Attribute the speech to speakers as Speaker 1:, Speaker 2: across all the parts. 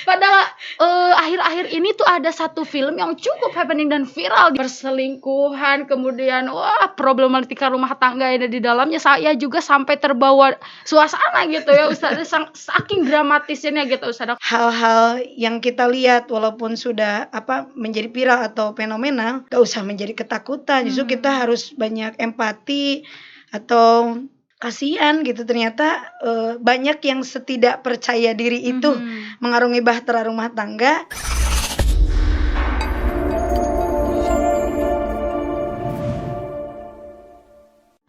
Speaker 1: Padahal akhir-akhir ini tuh ada satu film yang cukup happening dan viral, perselingkuhan, kemudian problematika rumah tangga yang ada di dalamnya. Saya juga sampai terbawa suasana gitu ya Ustaz, saking dramatisnya gitu Ustaz.
Speaker 2: Hal-hal yang kita lihat walaupun sudah menjadi viral atau fenomenal, gak usah menjadi ketakutan. Justru kita harus banyak empati atau kasihan gitu. Ternyata banyak yang setidak percaya diri itu mengarungi bahtera rumah tangga.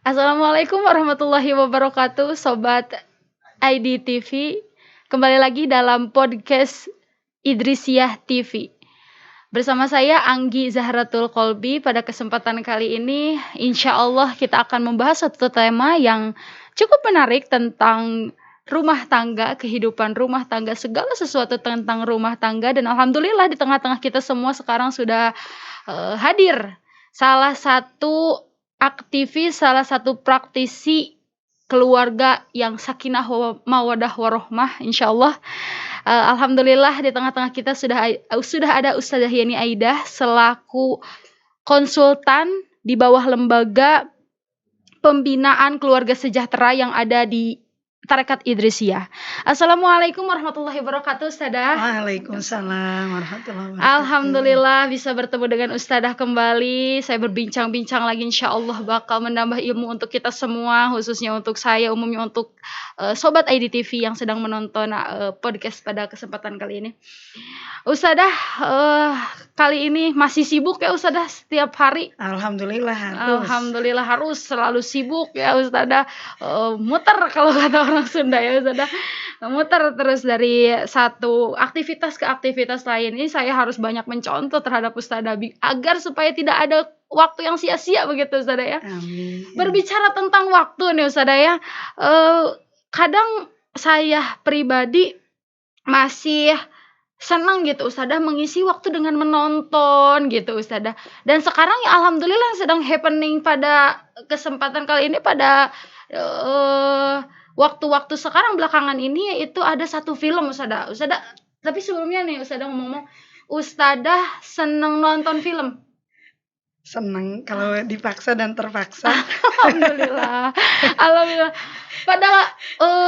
Speaker 1: Assalamualaikum warahmatullahi wabarakatuh, Sobat IDTV. Kembali lagi dalam podcast Idrisiyah TV. Bersama saya Anggi Zahratul Kolbi. Pada kesempatan kali ini insya Allah kita akan membahas satu tema yang cukup menarik tentang rumah tangga, kehidupan rumah tangga, segala sesuatu tentang rumah tangga. Dan alhamdulillah di tengah-tengah kita semua sekarang sudah hadir salah satu aktivis, salah satu praktisi keluarga yang sakinah mawadah warohmah insyaallah. Alhamdulillah di tengah-tengah kita sudah ada Ustazah Yani Aidah selaku konsultan di bawah lembaga pembinaan keluarga sejahtera yang ada di Tarekat Idrisiyah. Assalamualaikum warahmatullahi wabarakatuh Ustazah.
Speaker 2: Waalaikumsalam warahmatullahi wabarakatuh.
Speaker 1: Alhamdulillah bisa bertemu dengan Ustazah kembali. Saya berbincang-bincang lagi insyaallah bakal menambah ilmu untuk kita semua, khususnya untuk saya, umumnya untuk Sobat IDTV yang sedang menonton podcast pada kesempatan kali ini. Ustazah kali ini masih sibuk ya Ustazah setiap hari?
Speaker 2: Alhamdulillah
Speaker 1: harus selalu sibuk ya Ustazah. Muter kalau kata orang Sunda ya Ustazah. Muter terus dari satu aktivitas ke aktivitas lain. Ini saya harus banyak mencontoh terhadap Ustazah agar supaya tidak ada waktu yang sia-sia begitu Ustazah ya.
Speaker 2: Amin.
Speaker 1: Berbicara tentang waktu nih Ustazah ya. Kadang saya pribadi masih senang gitu Ustazah mengisi waktu dengan menonton gitu Ustazah. Dan sekarang ya alhamdulillah yang sedang happening pada kesempatan kali ini pada waktu-waktu sekarang belakangan ini yaitu ada satu film Ustazah. Tapi sebelumnya nih Ustazah ngomong-ngomong, Ustazah senang nonton film?
Speaker 2: Senang kalau dipaksa dan terpaksa.
Speaker 1: Alhamdulillah. Padahal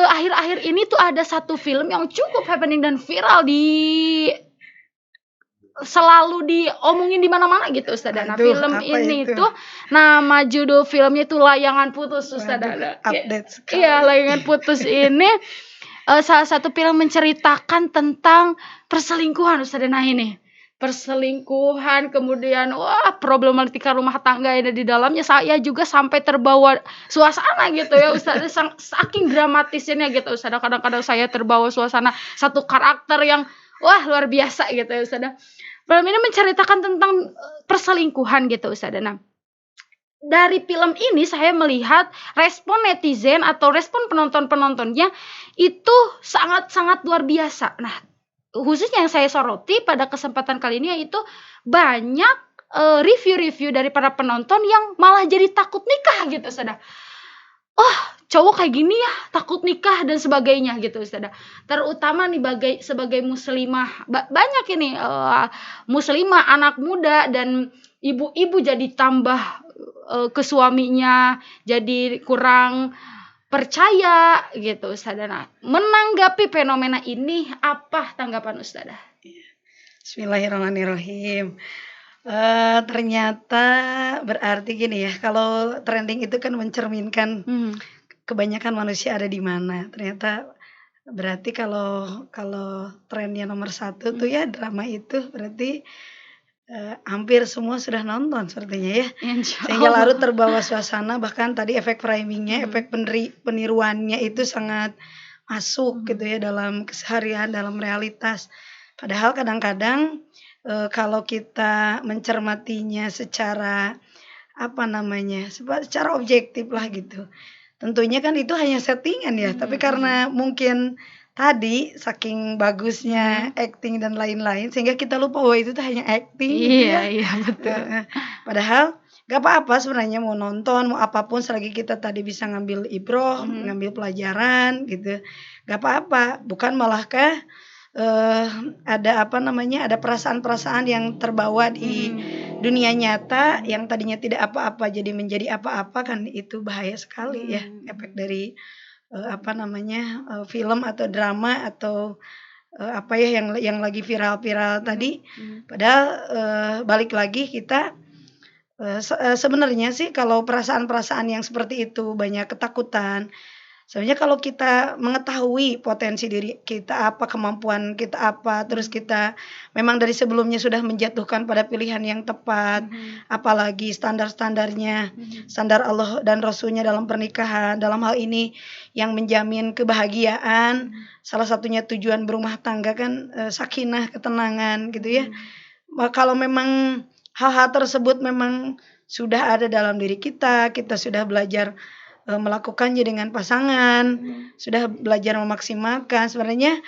Speaker 1: akhir-akhir ini tuh ada satu film yang cukup happening dan viral selalu diomongin di mana-mana gitu Ustazah. Nah, film ini tuh nama judul filmnya itu Layangan Putus Ustazah.
Speaker 2: Update sekali.
Speaker 1: Iya, Layangan Putus ini salah satu film menceritakan tentang perselingkuhan Ustazah. Nah ini perselingkuhan, kemudian problematika rumah tangga yang ada di dalamnya. Saya juga sampai terbawa suasana gitu ya Ustazah, saking dramatisnya gitu Ustazah. Kadang-kadang saya terbawa suasana satu karakter yang luar biasa gitu ya Ustazah. Film ini menceritakan tentang perselingkuhan gitu Ustazah. Nah, dari film ini saya melihat respon netizen atau respon penontonnya itu sangat-sangat luar biasa. Nah, khususnya yang saya soroti pada kesempatan kali ini yaitu banyak review-review dari para penonton yang malah jadi takut nikah gitu Ustazah. Cowok kayak gini ya takut nikah dan sebagainya gitu Ustazah. Terutama nih sebagai muslimah, banyak ini muslimah anak muda dan ibu-ibu jadi tambah ke suaminya jadi kurang percaya gitu Ustazah. Nah, menanggapi fenomena ini apa tanggapan Ustazah?
Speaker 2: Bismillahirrahmanirrahim. Ternyata berarti gini ya, kalau trending itu kan mencerminkan kebanyakan manusia ada di mana. Ternyata berarti kalau trennya nomor satu tuh ya drama itu berarti hampir semua sudah nonton sepertinya ya. Sehingga larut terbawa suasana, bahkan tadi efek framingnya, efek peniruannya itu sangat masuk gitu ya dalam keseharian, dalam realitas. Padahal kadang-kadang kalau kita mencermatinya secara secara objektif lah gitu. Tentunya kan itu hanya settingan ya, tapi karena mungkin tadi saking bagusnya acting dan lain-lain sehingga kita lupa bahwa itu tuh hanya acting.
Speaker 1: Iya betul.
Speaker 2: Padahal gak apa-apa sebenarnya mau nonton mau apapun selagi kita tadi bisa ngambil ibroh, ngambil pelajaran gitu. Gak apa-apa, bukan malahkah eh, ada apa namanya, ada perasaan-perasaan yang terbawa di dunia nyata yang tadinya tidak apa-apa jadi menjadi apa-apa, kan itu bahaya sekali ya, efek dari apa namanya, film atau drama atau apa ya yang lagi viral-viral tadi. Padahal balik lagi kita sebenarnya sih kalau perasaan-perasaan yang seperti itu, banyak ketakutan, sebenarnya kalau kita mengetahui potensi diri kita apa, kemampuan kita apa, terus kita memang dari sebelumnya sudah menjatuhkan pada pilihan yang tepat, apalagi standar-standarnya, standar Allah dan Rasulnya dalam pernikahan, dalam hal ini yang menjamin kebahagiaan, salah satunya tujuan berumah tangga kan sakinah, ketenangan gitu ya. Kalau memang hal-hal tersebut memang sudah ada dalam diri kita, kita sudah belajar melakukannya dengan pasangan, sudah belajar memaksimalkan. Sebenarnya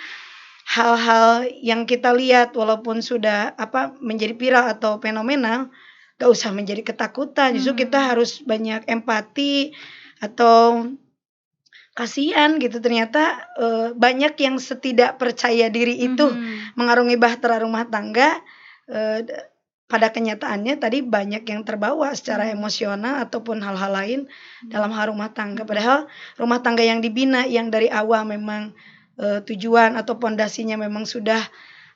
Speaker 2: hal-hal yang kita lihat walaupun sudah apa menjadi viral atau fenomenal, gak usah menjadi ketakutan. Justru kita harus banyak empati atau kasihan gitu. Ternyata banyak yang setidak percaya diri itu mengarungi bahtera rumah tangga. Pada kenyataannya tadi banyak yang terbawa secara emosional ataupun hal-hal lain dalam hal rumah tangga. Padahal rumah tangga yang dibina yang dari awal memang tujuan atau pondasinya memang sudah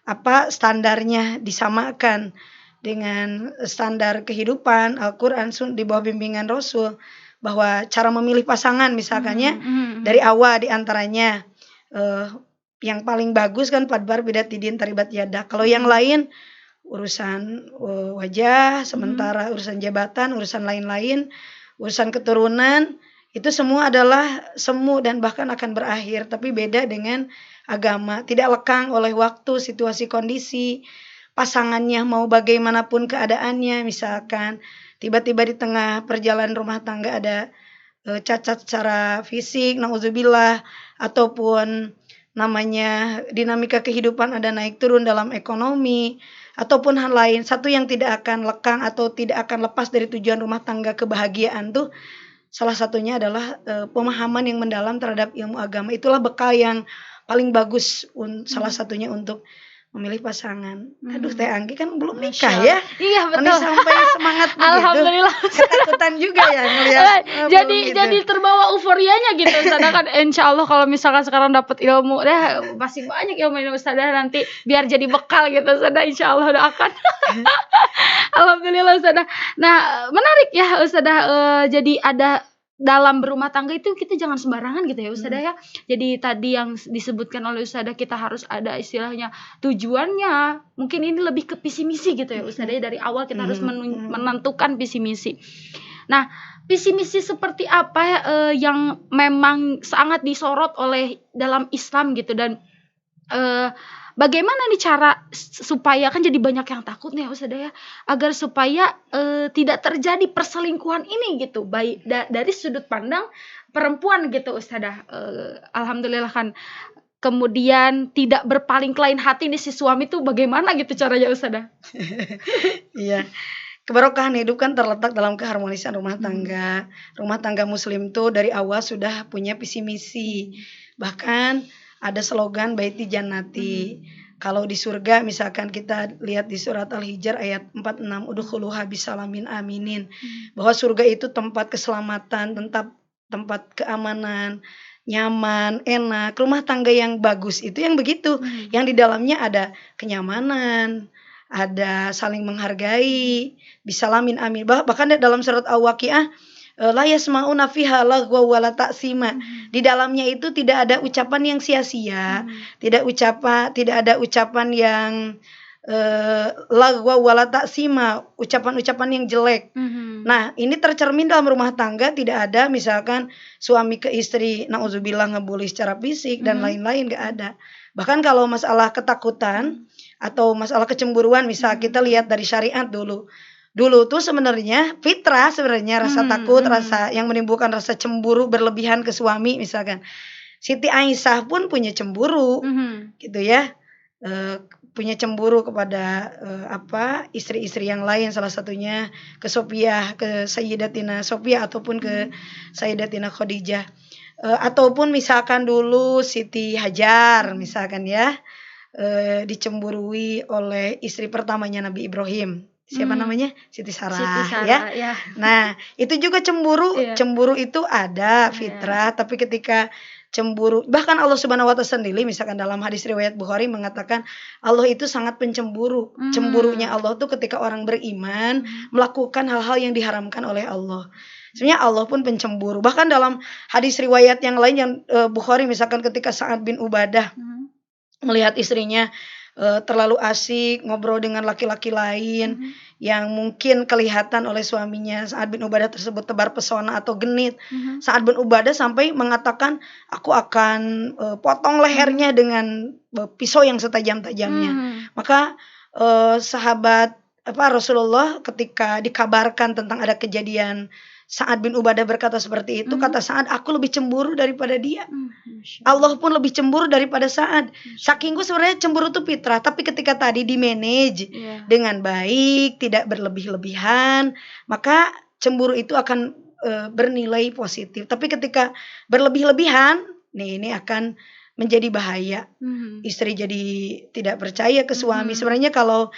Speaker 2: apa standarnya disamakan dengan standar kehidupan Al-Quran di bawah bimbingan Rasul, bahwa cara memilih pasangan misalkannya dari awal diantaranya yang paling bagus kan padbar bidat tidin taribat yadah. Kalau yang lain urusan wajah, sementara urusan jabatan, urusan lain-lain, urusan keturunan, itu semua adalah semu dan bahkan akan berakhir. Tapi beda dengan agama, tidak lekang oleh waktu, situasi, kondisi, pasangannya mau bagaimanapun keadaannya. Misalkan tiba-tiba di tengah perjalanan rumah tangga ada cacat secara fisik, nauzubillah, ataupun namanya dinamika kehidupan ada naik turun dalam ekonomi, ataupun hal lain. Satu yang tidak akan lekang atau tidak akan lepas dari tujuan rumah tangga kebahagiaan tuh salah satunya adalah pemahaman yang mendalam terhadap ilmu agama. Itulah bekal yang paling bagus salah satunya untuk memilih pasangan. Aduh, Teh Anggi kan belum nikah ya.
Speaker 1: Iya betul.
Speaker 2: Ini sampai semangat begitu.
Speaker 1: Alhamdulillah.
Speaker 2: Ketakutan juga ya ngelihat.
Speaker 1: Jadi terbawa euforianya gitu. Sedangkan insya Allah kalau misalkan sekarang dapat ilmu, masih banyak ilmu ini Ustazah, nanti biar jadi bekal gitu Ustazah, insya Allah doakan. Alhamdulillah Ustazah. Nah menarik ya Ustazah, jadi ada dalam berumah tangga itu kita jangan sembarangan gitu ya Ustazah ya. Jadi tadi yang disebutkan oleh Ustazah, kita harus ada istilahnya tujuannya. Mungkin ini lebih ke visi misi gitu ya Ustazah ya. Dari awal kita harus menentukan visi misi. Nah, visi misi seperti apa yang memang sangat disorot oleh dalam Islam gitu, dan bagaimana nih cara supaya, kan jadi banyak yang takut nih Ustazah ya, agar supaya tidak terjadi perselingkuhan ini gitu, baik dari sudut pandang perempuan gitu Ustazah. Alhamdulillah kan, kemudian tidak berpaling ke lain hati nih si suami tuh bagaimana gitu caranya Ustazah?
Speaker 2: Iya. Keberkahan hidup kan terletak dalam keharmonisan rumah tangga. Rumah tangga muslim tuh dari awal sudah punya visi misi. Bahkan ada slogan Baiti Jannati. Kalau di surga misalkan kita lihat di surat Al-Hijr ayat 46, udkhuluha bisalamin aminin. Bahwa surga itu tempat keselamatan, tempat keamanan, nyaman, enak. Rumah tangga yang bagus itu yang begitu. Yang di dalamnya ada kenyamanan, ada saling menghargai, bisalamin amin. Bahkan dalam surat Al-Waqiah, la yasma'una fiha lagwa wala ta'sima. Di dalamnya itu tidak ada ucapan yang sia-sia, tidak ada ucapan yang lagwa wala ta'sima, ucapan-ucapan yang jelek. Nah, ini tercermin dalam rumah tangga, tidak ada misalkan suami ke istri nauzubillah ngebully secara fisik dan lain-lain, enggak ada. Bahkan kalau masalah ketakutan atau masalah kecemburuan, misal kita lihat dari syariat dulu tuh sebenarnya fitrah, sebenarnya rasa takut, rasa yang menimbulkan rasa cemburu berlebihan ke suami. Misalkan Siti Aisyah pun punya cemburu, gitu ya, punya cemburu kepada istri-istri yang lain, salah satunya ke Sophia, ke Sayyidatina Sophia ataupun ke Sayyidatina Khadijah, ataupun misalkan dulu Siti Hajar misalkan ya, dicemburui oleh istri pertamanya Nabi Ibrahim. Siapa namanya? Siti Sarah,
Speaker 1: Siti Sarah,
Speaker 2: ya.
Speaker 1: ya.
Speaker 2: Nah, itu juga cemburu.
Speaker 1: Iya.
Speaker 2: Cemburu itu ada fitrah, tapi ketika cemburu, bahkan Allah Subhanahu wa taala sendiri misalkan dalam hadis riwayat Bukhari mengatakan Allah itu sangat pencemburu. Cemburunya Allah tuh ketika orang beriman melakukan hal-hal yang diharamkan oleh Allah. Sebenarnya Allah pun pencemburu. Bahkan dalam hadis riwayat yang lain yang Bukhari misalkan ketika Sa'ad bin Ubadah melihat istrinya terlalu asik ngobrol dengan laki-laki lain yang mungkin kelihatan oleh suaminya, Sa'ad bin Ubadah tersebut tebar pesona atau genit. Sa'ad bin Ubadah sampai mengatakan, aku akan potong lehernya dengan pisau yang setajam-tajamnya. Maka sahabat Rasulullah ketika dikabarkan tentang ada kejadian Sa'ad bin Ubadah berkata seperti itu, kata Sa'ad, aku lebih cemburu daripada dia. Allah pun lebih cemburu daripada Sa'ad. Sakingku sebenarnya cemburu itu fitrah, tapi ketika tadi di manage dengan baik, tidak berlebih-lebihan, maka cemburu itu akan bernilai positif. Tapi ketika berlebih-lebihan, ini akan menjadi bahaya. Istri jadi tidak percaya ke suami. Sebenarnya kalau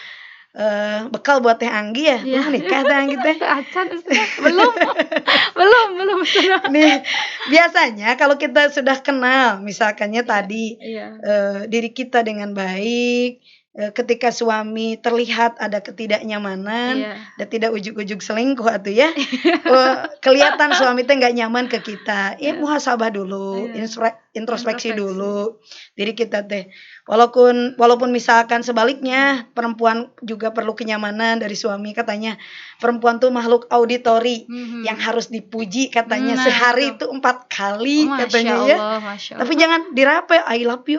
Speaker 2: bekal buat Teh Anggi ya, belum nikah Teh Anggi teh?
Speaker 1: Acan belum.
Speaker 2: Nih, biasanya kalau kita sudah kenal, misalkannya tadi diri kita dengan baik, ketika suami terlihat ada ketidaknyamanan dan tidak ujuk-ujuk selingkuh atuh ya, kelihatan suami teh nggak nyaman ke kita, muhasabah dulu, introspeksi dulu diri kita teh. Walaupun misalkan sebaliknya perempuan juga perlu kenyamanan dari suami, katanya perempuan tuh makhluk auditori yang harus dipuji katanya sehari itu 4 kali katanya ya. Tapi jangan dirape I love you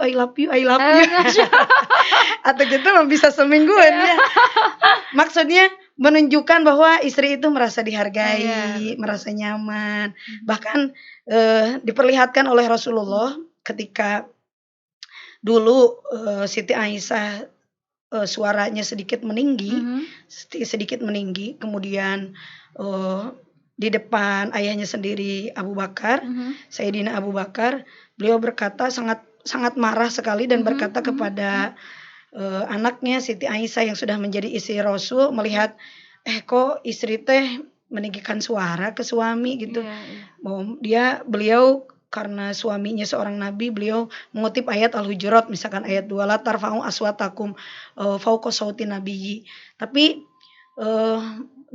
Speaker 2: atau gitu bisa semingguan ya. Maksudnya menunjukkan bahwa istri itu merasa dihargai, merasa nyaman. Bahkan diperlihatkan oleh Rasulullah ketika dulu Siti Aisyah suaranya sedikit meninggi, kemudian di depan ayahnya sendiri Abu Bakar, Sayyidina Abu Bakar, beliau berkata sangat marah sekali dan berkata kepada anaknya Siti Aisyah yang sudah menjadi istri Rasul, melihat kok istri teh meninggikan suara ke suami gitu. Beliau karena suaminya seorang nabi, beliau mengutip ayat Al-Hujurat, misalkan ayat 2, la tarfa'u aswatakum fauqa sautin nabiyyi. Tapi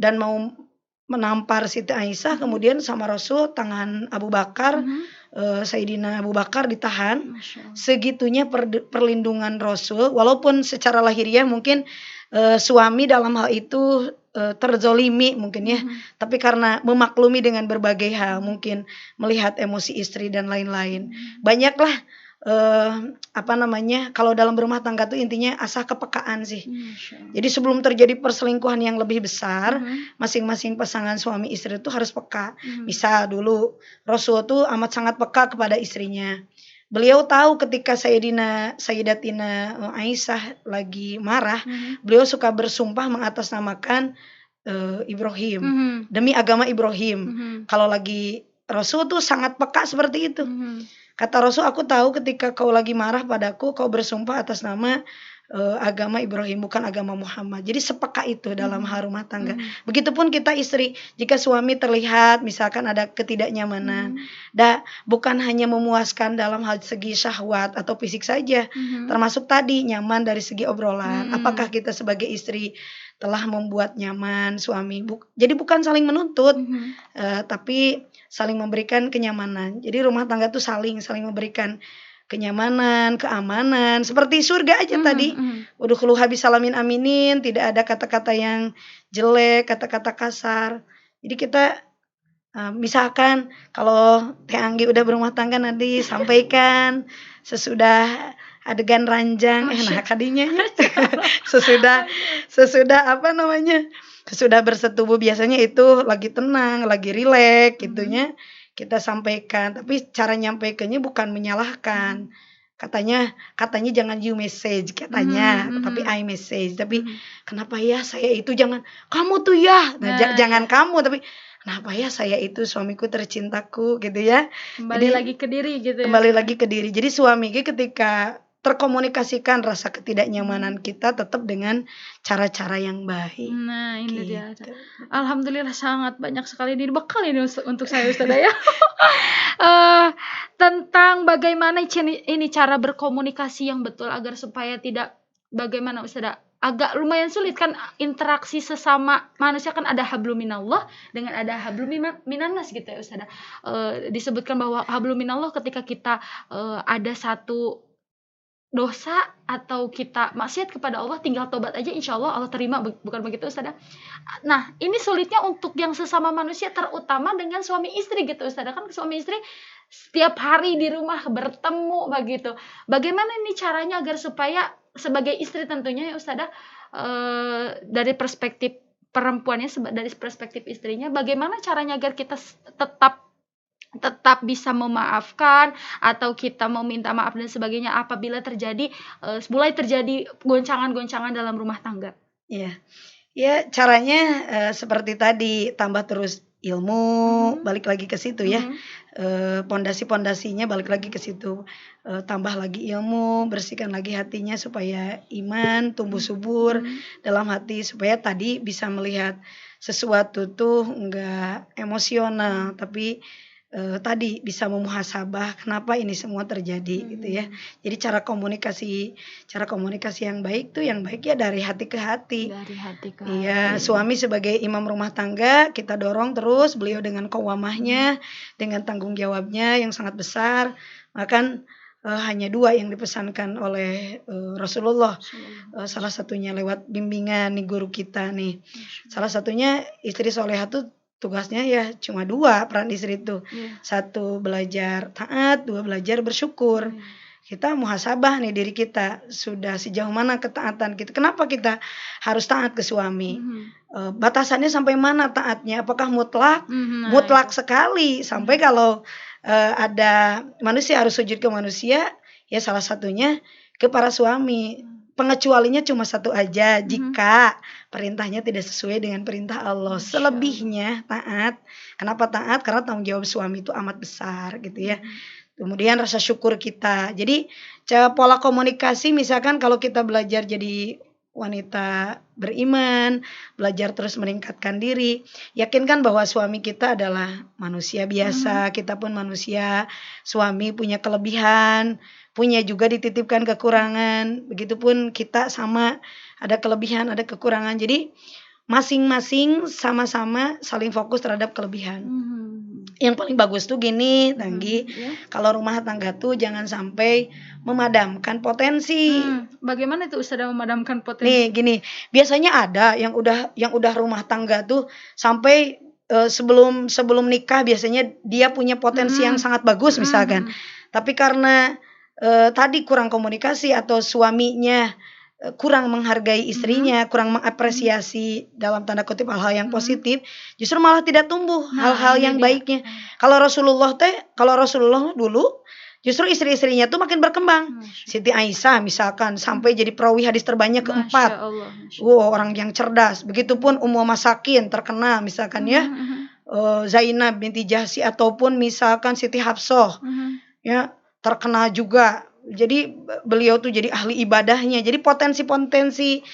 Speaker 2: dan mau menampar Siti Aisyah, kemudian sama Rasul tangan Abu Bakar, Sayyidina Abu Bakar ditahan. Segitunya perlindungan Rasul, walaupun secara lahiriah mungkin suami dalam hal itu terzolimi mungkin ya, tapi karena memaklumi dengan berbagai hal, mungkin melihat emosi istri dan lain-lain, banyaklah kalau dalam berumah tangga tuh intinya asah kepekaan sih. Jadi sebelum terjadi perselingkuhan yang lebih besar, masing-masing pasangan suami istri itu harus peka. Misal dulu Rasul tuh amat sangat peka kepada istrinya. Beliau tahu ketika Sayyidatina Aisyah lagi marah, beliau suka bersumpah mengatasnamakan Ibrahim, demi agama Ibrahim. Kalau lagi Rasul tuh sangat peka seperti itu. Kata Rasul, aku tahu ketika kau lagi marah padaku, kau bersumpah atas nama agama Ibrahim, bukan agama Muhammad. Jadi sepeka itu dalam hal rumah tangga. Begitupun kita istri, jika suami terlihat misalkan ada ketidaknyamanan, bukan hanya memuaskan dalam hal segi syahwat atau fisik saja, termasuk tadi nyaman dari segi obrolan. Apakah kita sebagai istri telah membuat nyaman suami? Jadi bukan saling menuntut, tapi saling memberikan kenyamanan. Jadi rumah tangga tuh saling memberikan kenyamanan, keamanan, seperti surga aja tadi. Udkhuluha bisalamin aminin, tidak ada kata-kata yang jelek, kata-kata kasar. Jadi kita misalkan kalau Teh Anggi udah berumah tangga, nanti sampaikan sesudah adegan ranjang, kadinya ya. sesudah sesudah bersetubuh, biasanya itu lagi tenang, lagi rileks gitunya. Kita sampaikan, tapi cara nyampaikannya bukan menyalahkan. Katanya jangan you message katanya, tapi I message. Tapi kenapa ya saya itu, jangan kamu tuh ya. Jangan kamu, tapi kenapa ya saya itu suamiku tercintaku gitu ya.
Speaker 1: Kembali lagi ke diri gitu ya.
Speaker 2: Kembali lagi ke diri. Jadi suami ketika terkomunikasikan rasa ketidaknyamanan kita tetap dengan cara-cara yang baik.
Speaker 1: Nah, ini dia.
Speaker 2: Gitu.
Speaker 1: Alhamdulillah sangat banyak sekali ini bekal ini untuk saya Ustazah ya. Tentang bagaimana ini cara berkomunikasi yang betul agar supaya tidak, bagaimana Ustazah, agak lumayan sulit kan interaksi sesama manusia, kan ada hablum minallah dengan ada hablum minannas gitu ya Ustazah. Disebutkan bahwa hablum minallah ketika kita ada satu dosa atau kita maksiat kepada Allah, tinggal tobat aja insya Allah Allah terima, bukan begitu Ustazah? Nah, ini sulitnya untuk yang sesama manusia, terutama dengan suami istri gitu Ustazah, kan suami istri setiap hari di rumah bertemu begitu. Bagaimana ini caranya agar supaya sebagai istri tentunya ya Ustazah, dari perspektif perempuannya, dari perspektif istrinya, bagaimana caranya agar kita tetap bisa memaafkan atau kita mau minta maaf dan sebagainya apabila mulai terjadi goncangan-goncangan dalam rumah tangga.
Speaker 2: Iya. Ya, caranya seperti tadi, tambah terus ilmu, balik lagi ke situ ya. Pondasi-pondasinya balik lagi ke situ. Tambah lagi ilmu, bersihkan lagi hatinya supaya iman tumbuh subur dalam hati, supaya tadi bisa melihat sesuatu tuh enggak emosional, tapi tadi bisa memuhasabah kenapa ini semua terjadi gitu ya. Jadi cara komunikasi yang baik tuh, yang baik ya dari hati ke hati.
Speaker 1: Dari hati ke
Speaker 2: Iya,
Speaker 1: hati.
Speaker 2: suami sebagai imam rumah tangga kita dorong terus beliau dengan qawamahnya, dengan tanggung jawabnya yang sangat besar. Bahkan hanya 2 yang dipesankan oleh Rasulullah. Salah satunya lewat bimbingan nih guru kita nih. Salah satunya istri solehah tuh tugasnya ya cuma 2 peran istri itu. 1 belajar taat, 2 belajar bersyukur. Kita muhasabah nih diri kita, sudah sejauh mana ketaatan kita. Kenapa kita harus taat ke suami? Batasannya sampai mana taatnya? Apakah mutlak? Mutlak sekali, sampai kalau ada manusia harus sujud ke manusia, ya salah satunya ke para suami. Pengecualinya cuma 1 aja, jika perintahnya tidak sesuai dengan perintah Allah. Selebihnya taat. Kenapa taat? Karena tanggung jawab suami itu amat besar gitu ya. Kemudian rasa syukur kita. Jadi pola komunikasi, misalkan kalau kita belajar jadi wanita beriman, belajar terus meningkatkan diri, yakinkan bahwa suami kita adalah manusia biasa, kita pun manusia, suami punya kelebihan, punya juga dititipkan kekurangan, begitupun kita sama ada kelebihan, ada kekurangan. Jadi masing-masing sama-sama saling fokus terhadap kelebihan. Yang paling bagus tuh gini, Tanggi, kalau rumah tangga tuh jangan sampai memadamkan potensi.
Speaker 1: Bagaimana itu Ustazah memadamkan potensi?
Speaker 2: Nih gini, biasanya ada yang udah rumah tangga tuh sampai sebelum nikah biasanya dia punya potensi yang sangat bagus misalkan. Tapi karena tadi kurang komunikasi atau suaminya kurang menghargai istrinya, kurang mengapresiasi dalam tanda kutip hal-hal yang positif, justru malah tidak tumbuh hal-hal yang baiknya. Kalau Rasulullah dulu justru istri-istrinya tuh makin berkembang. Siti Aisyah misalkan sampai jadi perawi hadis terbanyak keempat. Orang yang cerdas. Begitupun Ummu Masakin terkenal misalkan ya. Zainab binti Jahsy ataupun misalkan Siti Hafsah. Ya, terkenal juga. Jadi beliau tuh jadi ahli ibadahnya. Jadi potensi-potensi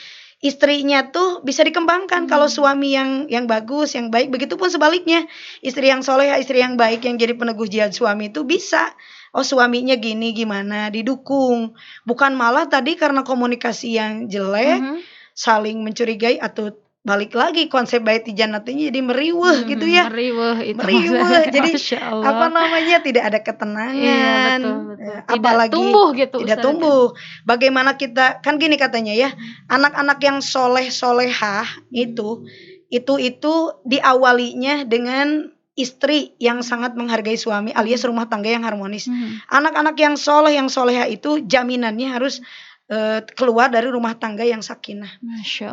Speaker 2: istrinya tuh bisa dikembangkan kalau suami yang bagus, yang baik. Begitupun sebaliknya, istri yang solehah, istri yang baik yang jadi peneguh jihad suami itu bisa. Oh, suaminya gini gimana, didukung. Bukan malah tadi karena komunikasi yang jelek, saling mencurigai atau balik lagi konsep bait jannatinya jadi meriweuh gitu ya.
Speaker 1: Meriweuh itu.
Speaker 2: Jadi apa namanya, tidak ada ketenangan.
Speaker 1: Iya, betul.
Speaker 2: Apalagi
Speaker 1: tidak tumbuh gitu.
Speaker 2: Tidak tumbuh. Bagaimana kita, kan gini katanya ya, anak-anak yang solehah itu diawalinya dengan istri yang sangat menghargai suami alias rumah tangga yang harmonis. Anak-anak yang solehah itu jaminannya harus keluar dari rumah tangga yang sakinah.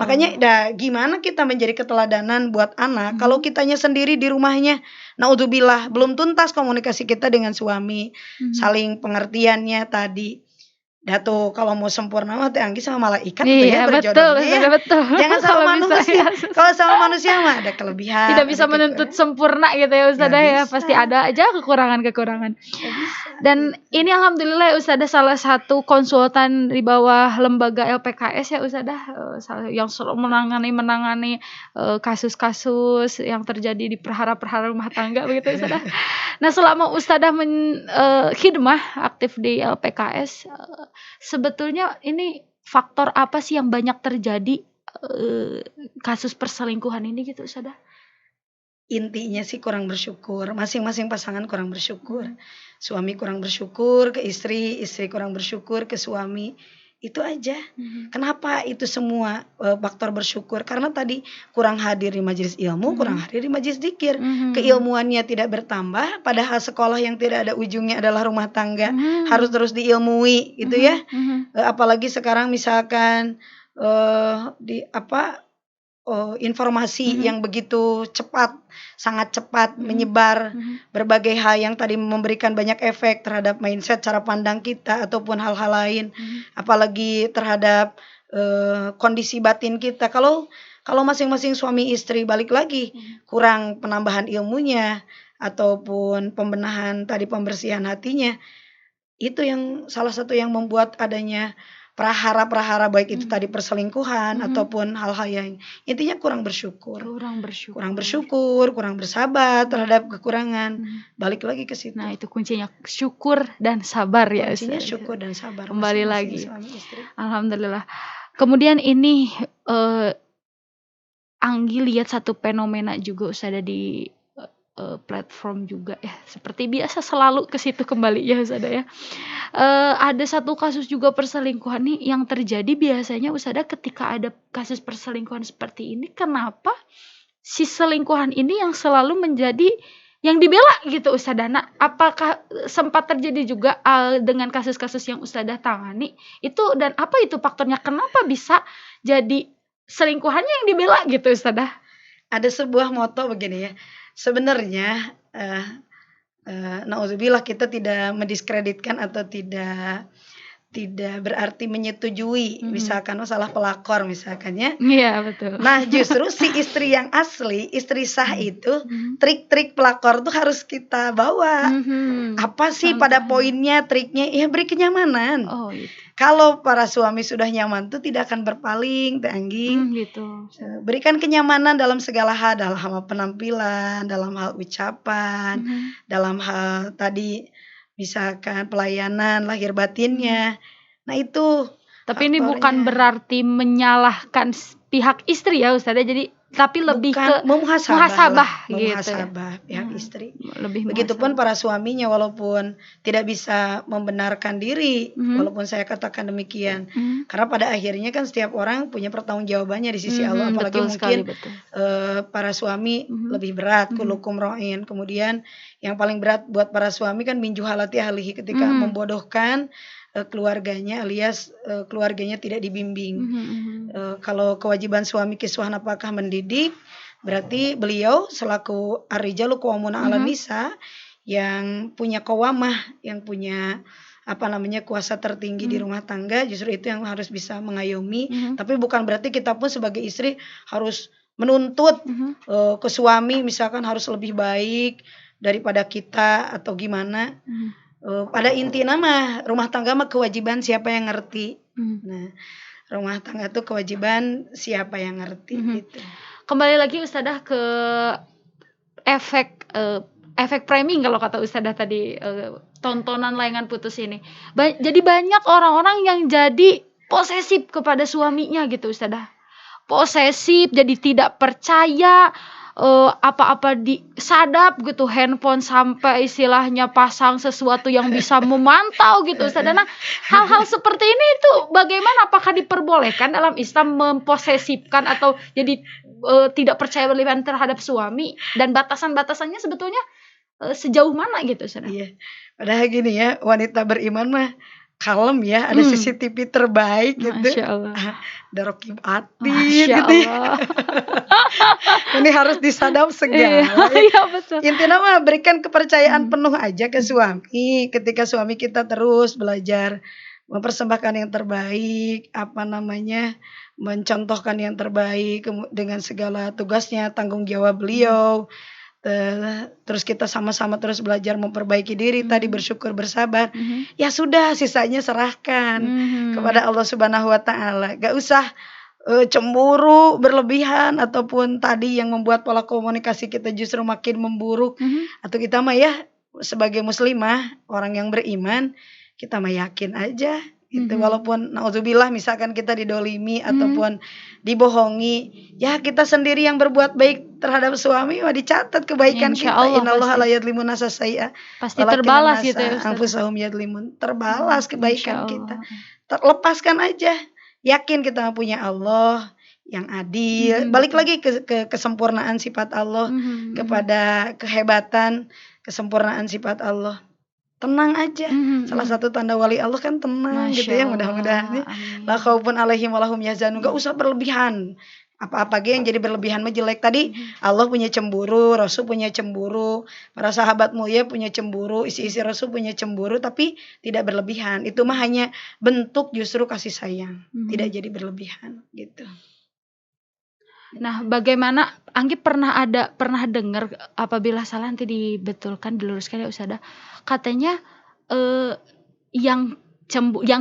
Speaker 2: Makanya gimana kita menjadi keteladanan buat anak kalau kitanya sendiri di rumahnya naudzubillah belum tuntas komunikasi kita dengan suami, saling pengertiannya tadi Dah tuh kalau mau sempurna mah Teh Anggi sama malaikat tuh
Speaker 1: Iya
Speaker 2: ya
Speaker 1: betul,
Speaker 2: berjodohnya ya.
Speaker 1: sudah betul.
Speaker 2: Jangan sama
Speaker 1: Kalau bisa
Speaker 2: manusia.
Speaker 1: ya
Speaker 2: Kalau sama manusia mah ada kelebihan,
Speaker 1: tidak
Speaker 2: ada
Speaker 1: bisa menuntut
Speaker 2: kekurangan.
Speaker 1: sempurna gitu ya
Speaker 2: Nggak
Speaker 1: Ustazah ya.
Speaker 2: bisa,
Speaker 1: Pasti ada aja kekurangan-kekurangan.
Speaker 2: nggak bisa
Speaker 1: Dan
Speaker 2: gitu.
Speaker 1: ini alhamdulillah ya Ustazah salah satu konsultan di bawah lembaga LPKS ya Ustazah, yang selalu menangani kasus-kasus yang terjadi di perhara-perhara rumah tangga begitu Ustazah. Nah, selama Ustazah khidmah aktif di LPKS, sebetulnya ini faktor apa sih yang banyak terjadi kasus perselingkuhan ini gitu Ustazah?
Speaker 2: Intinya sih kurang bersyukur, masing-masing pasangan kurang bersyukur. Suami kurang bersyukur ke istri, istri kurang bersyukur ke suami. Itu aja. Kenapa itu semua faktor bersyukur? Karena tadi kurang hadir di majelis ilmu, kurang hadir di majelis zikir. Keilmuannya tidak bertambah, padahal sekolah yang tidak ada ujungnya adalah rumah tangga. Harus terus diilmui gitu ya. Apalagi sekarang misalkan informasi yang begitu cepat, sangat cepat menyebar berbagai hal yang tadi memberikan banyak efek terhadap mindset, cara pandang kita ataupun hal-hal lain, apalagi terhadap kondisi batin kita. Kalau masing-masing suami istri balik lagi kurang penambahan ilmunya ataupun pembenahan tadi pembersihan hatinya, itu yang salah satu yang membuat adanya prahara-prahara baik itu tadi perselingkuhan ataupun hal-hal yang intinya kurang bersyukur, kurang bersabar terhadap kekurangan. Balik lagi ke situ.
Speaker 1: Nah, itu kuncinya syukur dan sabar ya.
Speaker 2: Kuncinya syukur dan sabar.
Speaker 1: Kembali lagi.
Speaker 2: Suami istri.
Speaker 1: Alhamdulillah. Kemudian ini Anggi lihat satu fenomena juga Ustazah di platform juga ya, seperti biasa selalu ke situ kembali ya Ustazah ya. Ada satu kasus juga perselingkuhan nih yang terjadi biasanya Ustazah ketika ada kasus perselingkuhan seperti ini, kenapa si selingkuhan ini yang selalu menjadi yang dibela gitu Ustazah. Nah, apakah sempat terjadi juga dengan kasus-kasus yang Ustazah tangani itu, dan apa itu faktornya kenapa bisa jadi selingkuhannya yang dibela gitu Ustazah?
Speaker 2: Ada sebuah moto begini ya. Sebenarnya nauzubillah kita tidak mendiskreditkan atau tidak berarti menyetujui misalkan masalah pelakor misalkan ya.
Speaker 1: Iya betul.
Speaker 2: Nah justru si istri yang asli, istri sah itu trik-trik pelakor tuh harus kita bawa. Apa sih pada poinnya, triknya? Ya beri kenyamanan.
Speaker 1: Oh gitu.
Speaker 2: Kalau para suami sudah nyaman tuh tidak akan berpaling, Teh Anggi.
Speaker 1: Gitu.
Speaker 2: Berikan kenyamanan dalam segala hal, dalam hal penampilan, dalam hal ucapan, dalam hal tadi misalkan pelayanan lahir batinnya. Nah itu.
Speaker 1: Tapi ini bukan berarti menyalahkan pihak istri ya Ustazah. Jadi tapi lebih ke muhasabah gitu.
Speaker 2: Muhasabah pihak istri.
Speaker 1: Lebih
Speaker 2: begitupun para suaminya, walaupun tidak bisa membenarkan diri, walaupun saya katakan demikian. Karena pada akhirnya kan setiap orang punya pertanggungjawabannya di sisi Allah, apalagi mungkin para suami lebih berat, kulukum ra'in. Kemudian yang paling berat buat para suami kan min juhalati ahlihi, ketika membodohkan keluarganya alias keluarganya tidak dibimbing. Kalau kewajiban suami kiswah apakah mendidik, berarti beliau selaku ar-rijalu qawwamuna 'alan nisa yang punya qawamah, yang punya kuasa tertinggi di rumah tangga, justru itu yang harus bisa mengayomi. Tapi bukan berarti kita pun sebagai istri harus menuntut ke suami misalkan harus lebih baik daripada kita atau gimana. Pada inti nama rumah tangga mah kewajiban siapa yang ngerti. Nah, rumah tangga tuh kewajiban siapa yang ngerti gitu.
Speaker 1: Kembali lagi Ustazah ke efek framing kalau kata Ustazah tadi, tontonan layangan putus ini. Jadi banyak orang-orang yang jadi posesif kepada suaminya gitu Ustazah. Posesif, jadi tidak percaya, apa-apa disadap gitu, handphone sampai istilahnya pasang sesuatu yang bisa memantau gitu Ustazah. Nah, hal-hal seperti ini itu bagaimana, apakah diperbolehkan dalam Islam memposesifkan atau jadi tidak percaya berlebihan terhadap suami, dan batasan-batasannya sebetulnya sejauh mana gitu Ustazah?
Speaker 2: Iya. Padahal gini ya, wanita beriman mah kalem ya, ada CCTV terbaik gitu.
Speaker 1: Masya Allah.
Speaker 2: Ada Rokim Ati gitu ya. Ini harus disadap segala.
Speaker 1: Iya betul.
Speaker 2: Intinya mah berikan kepercayaan penuh aja ke suami. Ketika suami kita terus belajar mempersembahkan yang terbaik, mencontohkan yang terbaik dengan segala tugasnya, tanggung jawab beliau. Terus kita sama-sama terus belajar memperbaiki diri tadi, bersyukur, bersabar. Ya sudah, sisanya serahkan kepada Allah Subhanahu wa taala. Gak usah cemburu berlebihan ataupun tadi yang membuat pola komunikasi kita justru makin memburuk. Atau kita mah ya sebagai muslimah, orang yang beriman, kita mah yakin aja gitu. Walaupun naudzubillah misalkan kita didolimi ataupun dibohongi, ya kita sendiri yang berbuat baik terhadap suami, wah dicatat kebaikan
Speaker 1: Insya
Speaker 2: kita.
Speaker 1: Allah
Speaker 2: Innallaha
Speaker 1: pasti.
Speaker 2: la yadlimun nasa sayyi'a
Speaker 1: Pasti
Speaker 2: walakin
Speaker 1: terbalas
Speaker 2: an-nasa
Speaker 1: gitu ya Ustazah.
Speaker 2: anfusahum yadlimun. Terbalas kebaikan
Speaker 1: Insya
Speaker 2: kita.
Speaker 1: Allah.
Speaker 2: Lepaskan aja. Yakin kita punya Allah yang adil. Balik lagi ke kesempurnaan sifat Allah, kepada kehebatan, kesempurnaan sifat Allah. Tenang aja. Salah satu tanda wali Allah kan tenang
Speaker 1: Masya
Speaker 2: gitu ya.
Speaker 1: Allah.
Speaker 2: Mudah-mudahan ya.
Speaker 1: Amin.
Speaker 2: La khaufun alaihim walahum yahzanun. Gak usah berlebihan. Apa-apa yang jadi berlebihan mah jelek. Tadi Allah punya cemburu, Rasul punya cemburu, para sahabat mulia punya cemburu, isi-isi Rasul punya cemburu, tapi tidak berlebihan. Itu mah hanya bentuk justru kasih sayang, tidak jadi berlebihan gitu.
Speaker 1: Nah, bagaimana Anggi pernah dengar, apabila salah nanti dibetulkan, diluruskan ya Ustazah. Katanya yang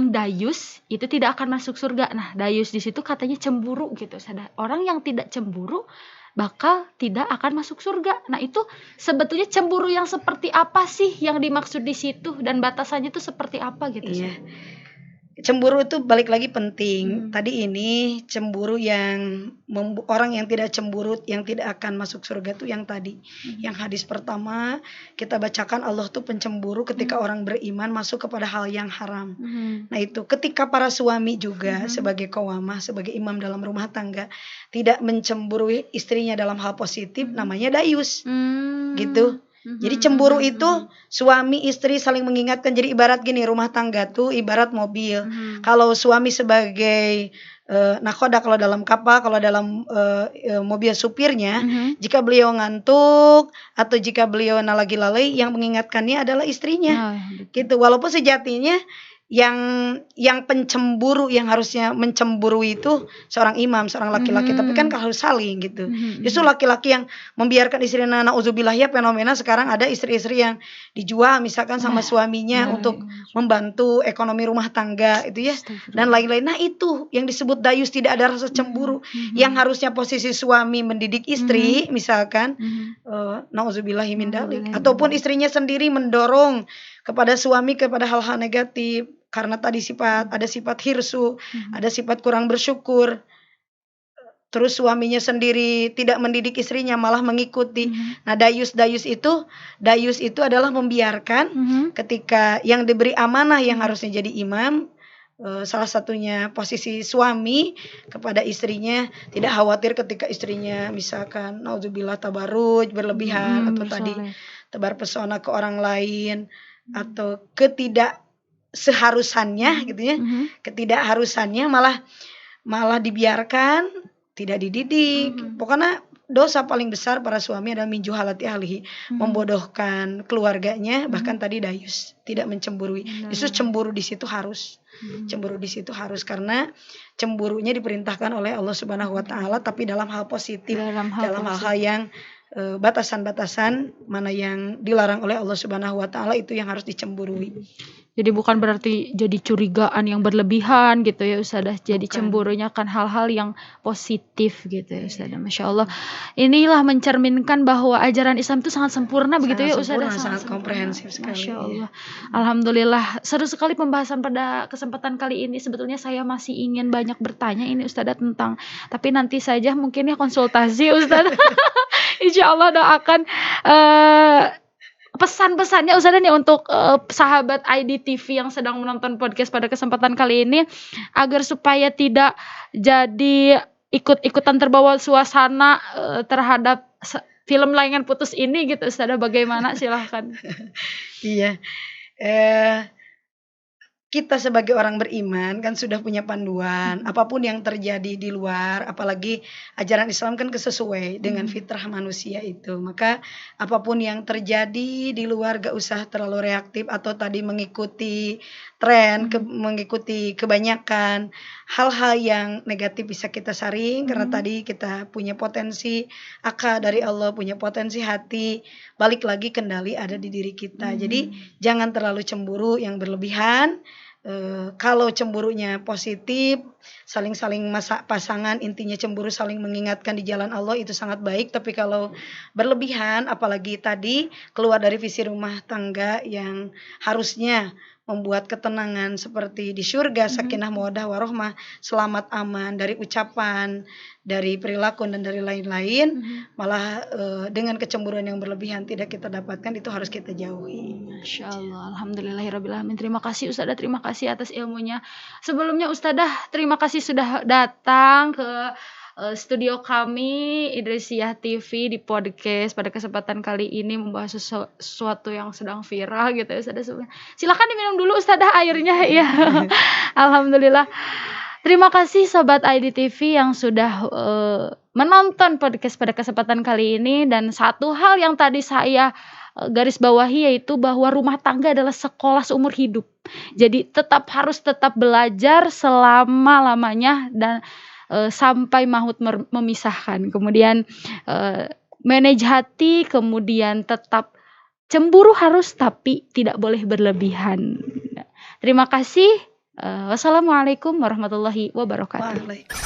Speaker 1: dayus itu tidak akan masuk surga. Nah, dayus di situ katanya cemburu gitu Ustazah. Orang yang tidak cemburu bakal tidak akan masuk surga. Nah, itu sebetulnya cemburu yang seperti apa sih yang dimaksud di situ, dan batasannya itu seperti apa gitu
Speaker 2: Iya.
Speaker 1: Ustazah?
Speaker 2: Cemburu itu balik lagi penting. Tadi ini cemburu yang orang yang tidak cemburu yang tidak akan masuk surga itu yang tadi. Yang hadis pertama kita bacakan, Allah tuh pencemburu ketika orang beriman masuk kepada hal yang haram. Nah itu ketika para suami juga sebagai qawamah, sebagai imam dalam rumah tangga tidak mencemburui istrinya dalam hal positif, namanya dayus. Gitu. Jadi cemburu itu suami istri saling mengingatkan. Jadi ibarat gini, rumah tangga tuh ibarat mobil. Kalau suami sebagai nakhoda kalau dalam kapal, kalau dalam mobil supirnya, jika beliau ngantuk atau jika beliau lagi lalai, yang mengingatkannya adalah istrinya. Gitu. Walaupun sejatinya yang pencemburu, yang harusnya mencemburu itu seorang imam, seorang laki-laki, tapi kan harus saling gitu. Justru laki-laki yang membiarkan istrinya, na'udzubillah ya, fenomena sekarang ada istri-istri yang dijual misalkan sama suaminya untuk membantu ekonomi rumah tangga itu ya, dan lain-lain. Nah itu yang disebut dayus, tidak ada rasa cemburu. Yang harusnya posisi suami mendidik istri misalkan, na'udzubillahi min dzalik, ataupun istrinya sendiri mendorong kepada suami kepada hal-hal negatif karena tadi ada sifat hirsu, ada sifat kurang bersyukur. Terus suaminya sendiri tidak mendidik istrinya, malah mengikuti. Nah, dayus itu adalah membiarkan ketika yang diberi amanah yang harusnya jadi imam, salah satunya posisi suami kepada istrinya, tidak khawatir ketika istrinya misalkan naudzubillah tabarruj berlebihan, atau tadi tebar pesona ke orang lain, atau ketidakseharusannya gitu ya, ketidakharusannya malah dibiarkan, tidak dididik. Pokoknya dosa paling besar para suami adalah min juhalati ahlihi, membodohkan keluarganya, bahkan tadi dayus, tidak mencemburui. Justru cemburu di situ harus. Cemburu di situ harus, karena cemburunya diperintahkan oleh Allah Subhanahu wa taala, tapi dalam hal positif, dalam hal-hal yang batasan-batasan mana yang dilarang oleh Allah Subhanahu wa taala, itu yang harus dicemburui.
Speaker 1: Jadi bukan berarti jadi curigaan yang berlebihan gitu ya Ustazah. Jadi cemburunya kan hal-hal yang positif gitu ya Ustazah. Masya Allah. Inilah mencerminkan bahwa ajaran Islam itu sangat sempurna begitu ya Ustazah.
Speaker 2: Sangat komprehensif sekali.
Speaker 1: Masya Allah. Alhamdulillah. Seru sekali pembahasan pada kesempatan kali ini. Sebetulnya saya masih ingin banyak bertanya ini Ustazah tentang, tapi nanti saja mungkin ya konsultasi Ustazah. Insya Allah doakan pesan-pesannya Ustazah nih untuk sahabat IDTV yang sedang menonton podcast pada kesempatan kali ini, agar supaya tidak jadi ikut-ikutan terbawa suasana terhadap film Layangan Putus ini gitu Ustazah. Bagaimana, silahkan.
Speaker 2: Iya. Kita sebagai orang beriman kan sudah punya panduan, apapun yang terjadi di luar, apalagi ajaran Islam kan sesuai dengan fitrah manusia itu. Maka apapun yang terjadi di luar gak usah terlalu reaktif atau tadi mengikuti tren, mengikuti kebanyakan hal-hal yang negatif bisa kita saring karena tadi kita punya potensi akal dari Allah, punya potensi hati, balik lagi kendali ada di diri kita. Jadi jangan terlalu cemburu yang berlebihan. Kalau cemburunya positif, saling-saling pasangan, intinya cemburu saling mengingatkan di jalan Allah itu sangat baik. Tapi kalau berlebihan, apalagi tadi keluar dari visi rumah tangga yang harusnya membuat ketenangan seperti di surga, sakinah mawaddah warohmah, selamat aman dari ucapan, dari perilaku dan dari lain-lain, malah dengan kecemburuan yang berlebihan tidak kita dapatkan, itu harus kita jauhi.
Speaker 1: Masya Allah, alhamdulillahirabbil alamin. Terima kasih Ustadzah, terima kasih atas ilmunya. Sebelumnya Ustadzah, terima kasih sudah datang ke studio kami Idrisiyah TV di podcast pada kesempatan kali ini membahas sesuatu yang sedang viral gitu ya Ustadzah. Silakan diminum dulu Ustadzah airnya ya. Alhamdulillah. Terima kasih Sobat IDTV yang sudah menonton podcast pada kesempatan kali ini. Dan satu hal yang tadi saya garis bawahi yaitu bahwa rumah tangga adalah sekolah seumur hidup. Jadi harus tetap belajar selama-lamanya dan sampai maut memisahkan. Kemudian manage hati, kemudian tetap cemburu harus tapi tidak boleh berlebihan. Terima kasih. Wassalamualaikum warahmatullahi wabarakatuh.